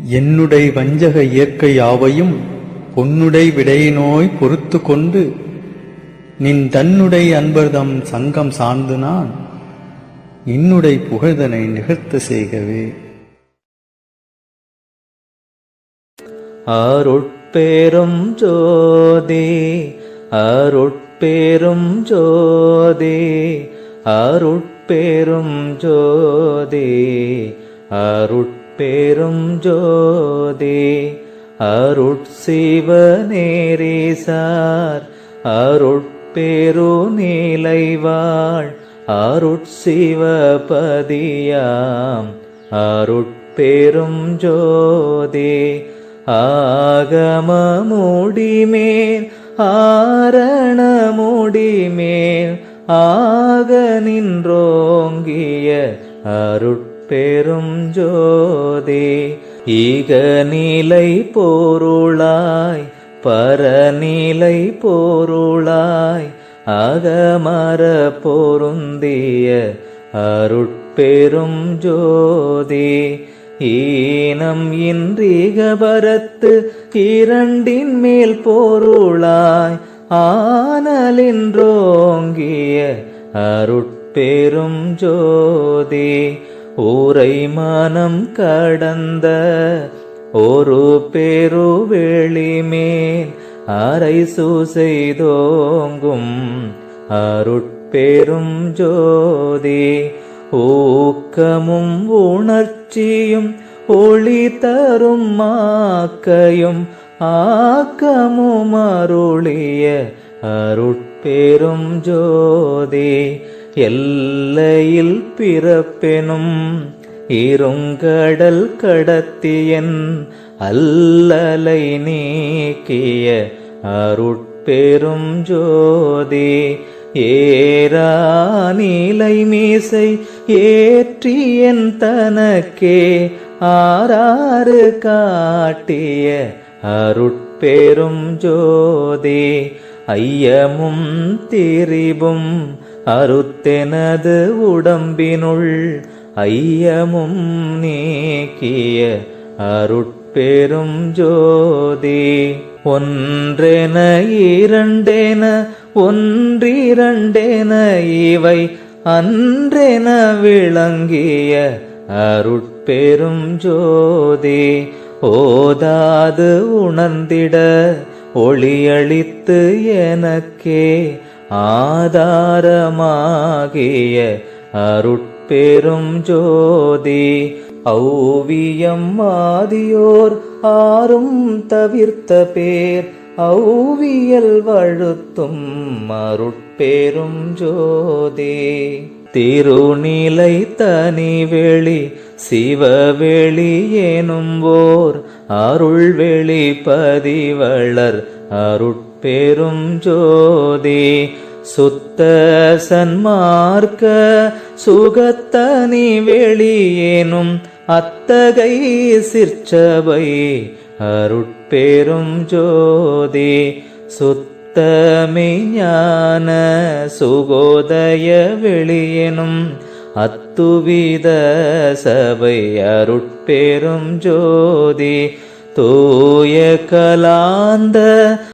என்னுடை வஞ்சக இயற்கை யாவையும் பொன்னுடை விடையினோய் பொறுத்து கொண்டு நின் தன்னுடை அன்பர்தம் சங்கம் சார்ந்து நான் இன்னுடை புகழ்தனை நிகழ்த்த செய்கவே. அருட்பெரும் ஜோதி அருட்பெரும் ஜோதி அருட்பெரும் ஜோதி அருட்பெரும் ஜோதி அருட்சிவநேரிசார் அருட்பெரு நீலைவாழ் அருட்சிவபதியாம் அருட்பெரும் ஜோதி ஆகமமுடிமேல் ஆரணமுடிமேல் ஆக நின்றோங்கிய அருட்பெரும் ஜோதி ஈகநிலை பொருளாய் பரநிலை பொருளாய் அகமர பொருந்திய அருட்பெரும் ஜோதி ஈனம் இன்றிகபரத்து இரண்டின் மேல் பொருளாய் ஆனலின்றோங்கிய அருட்பெரும் ஜோதி ஊரை மனம் கடந்த ஒரு பெருவெளிமேல் அரை செய்தோங்கும் அருட்பெரும் ஜோதி ஊக்கமும் உணர்ச்சியும் ஒளி தரும் மாக்கையும் ஆக்கமும் அருளிய அருட்பெரும் ஜோதி எல்லையில் பிறப்பெனும் இருங்கடல் கடத்தியன் அல்லலை நீக்கிய அருட்பெரும் ஜோதி ஏரா நீலை மீசை ஏற்றியன் தனக்கே ஆறாறு காட்டிய அருட்பெரும் ஜோதி ஐயமும் திரிபும் அறுத்தெனது உடம்பினுள் ஐயமும் நீக்கிய அருட்பெரும் ஜோதி ஒன்றென இரண்டென ஒன்றிரண்டென இவை அன்றென விளங்கிய அருட்பெரும் ஜோதி ஓதாது உணர்ந்திட ஒளியளித்து எனக்கே ஆதாரமாகிய அருட்பெரும் ஜோதி ஔவியம் ஆதியோர் ஆறும் தவிர்த்த பேர் ஔவியல் வழுத்தும் அருட்பெரும் ஜோதி திருநிலை தனிவெளி சிவவெளி எனும்போர் அருள்வெளி பதிவளர் அருட்பெரும் ஜோதி சுத்த சன்மார்க்க சுகத்தனி வெளியேனும் அத்தகை சிற்சபை அருட்பெரும் ஜோதி சுத்தமே ஞான சுகோதய வெளியெனும் அத்துவித சபை அருட்பெரும் ஜோதி தூய கலாந்த